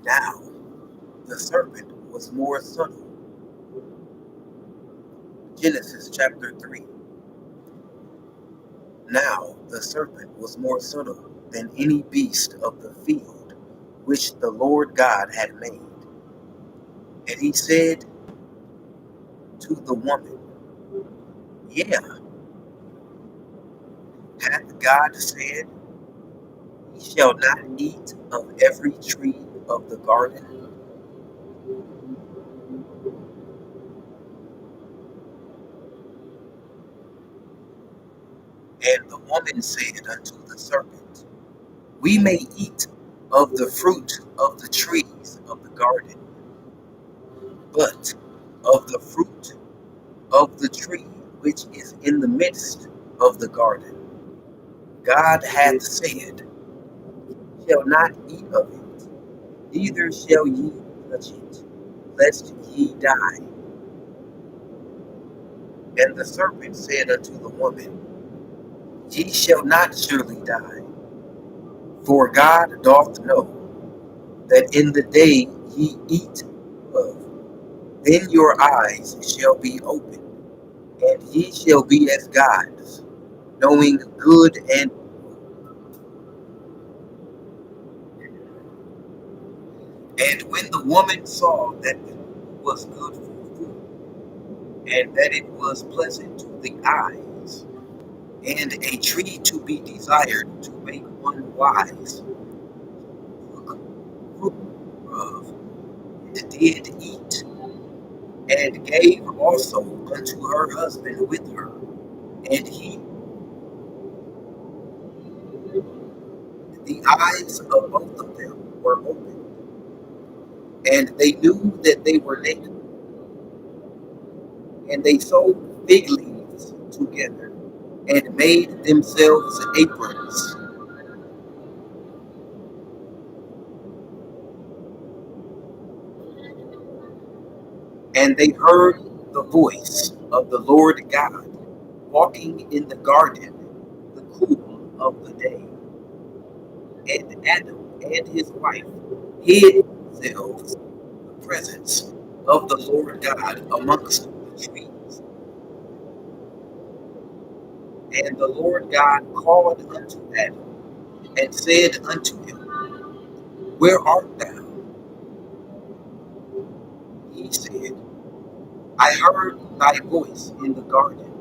Now the serpent was more subtle. Genesis chapter 3. Now the serpent was more subtle than any beast of the field which the Lord God had made. And he said to the woman, yeah, hath God said, ye shall not eat of every tree of the garden? And the woman said unto the serpent, we may eat of the fruit of the trees of the garden, but of the fruit of the tree which is in the midst of the garden, God hath said, shall not eat of it, neither shall ye touch it, lest ye die. And the serpent said unto the woman, ye shall not surely die, for God doth know that in the day ye eat of, then your eyes shall be opened, and ye shall be as gods, knowing good and evil. And when the woman saw that the food was good for food, and that it was pleasant to the eyes, and a tree to be desired to make one wise, took fruit of, and did eat, and gave also unto her husband with her, and he, the eyes of both of them were opened, and they knew that they were naked, and they sewed fig leaves together, and made themselves aprons. And they heard the voice of the Lord God walking in the garden the cool of the day. And Adam and his wife hid themselves in the presence of the Lord God amongst the trees. And the Lord God called unto Adam and said unto him, where art thou? He said, I heard thy voice in the garden.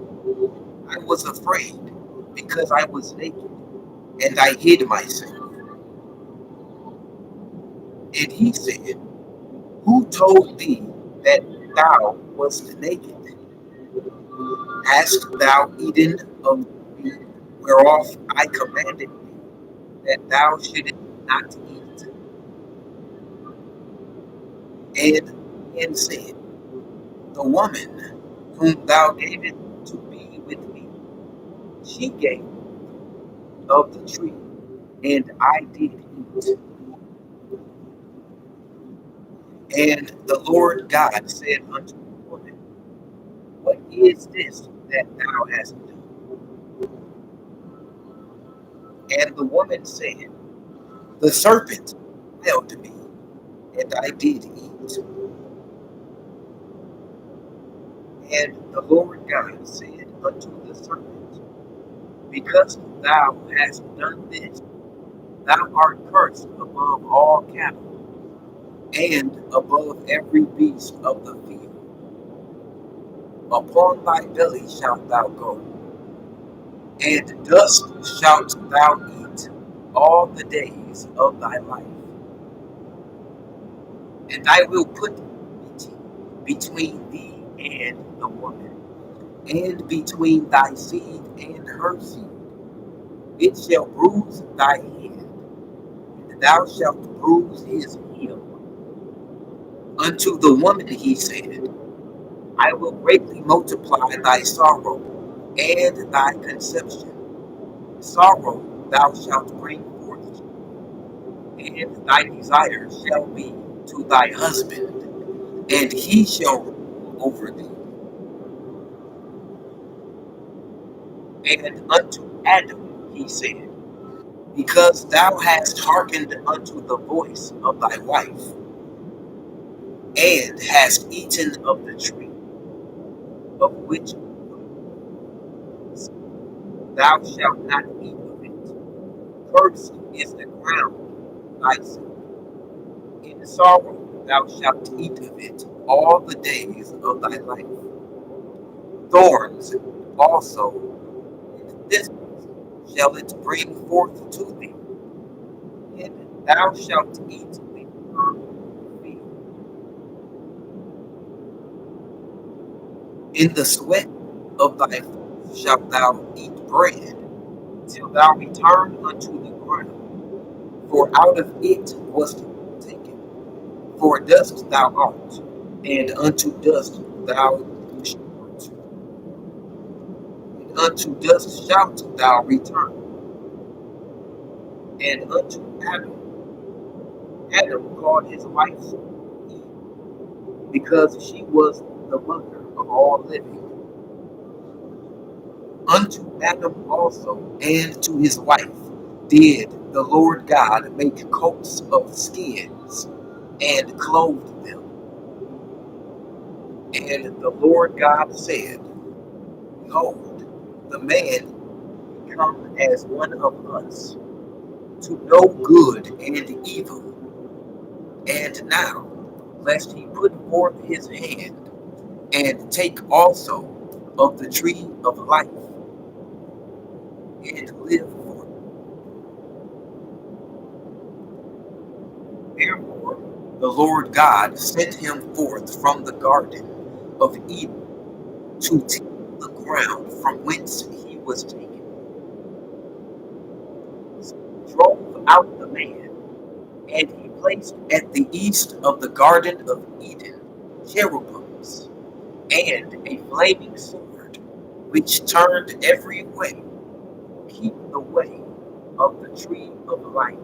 I was afraid because I was naked, and I hid myself. And he said, who told thee that thou wast naked? Hast thou eaten of the tree whereof I commanded thee that thou shouldest not eat? And said, the woman whom thou gavest to be with me, she gave of the tree, and I did eat. And the Lord God said unto the woman, what is this that thou hast done? And the woman said, the serpent failed me, and I did eat. And the Lord God said unto the serpent, because thou hast done this, thou art cursed above all cattle, and above every beast of the field. Upon thy belly shalt thou go, and dust shalt thou eat all the days of thy life. And I will put enmity between thee and the woman, and between thy seed and her seed. It shall bruise thy head, and thou shalt bruise his heel. Unto the woman he said, I will greatly multiply thy sorrow and thy conception. Sorrow thou shalt bring forth, and thy desire shall be to thy husband, and he shall rule over thee. And unto Adam he said, because thou hast hearkened unto the voice of thy wife, and hast eaten of the tree of which thou shalt not eat of it. Cursed is the ground thy seed. In sorrow thou shalt eat of it all the days of thy life. Thorns also and thistles shall it bring forth to thee, and thou shalt eat the herb of the field. In the sweat of thy face shalt thou eat bread, till thou return unto the ground, for out of it wast taken. For dust thou art, and unto dust thou shalt, and unto dust shalt thou return. And unto Adam called his wife Eve, because she was the mother of all living. Unto Adam also and to his wife did the Lord God make coats of skins, and clothed them. And the Lord God said, Behold, the man become as one of us, to know good and evil. And now, lest he put forth his hand, and take also of the tree of life, and live for it. Therefore, the Lord God sent him forth from the garden of Eden to till the ground from whence he was taken. So he drove out the man, and he placed at the east of the garden of Eden cherubims and a flaming sword, which turned every way, keep the way of the tree of life.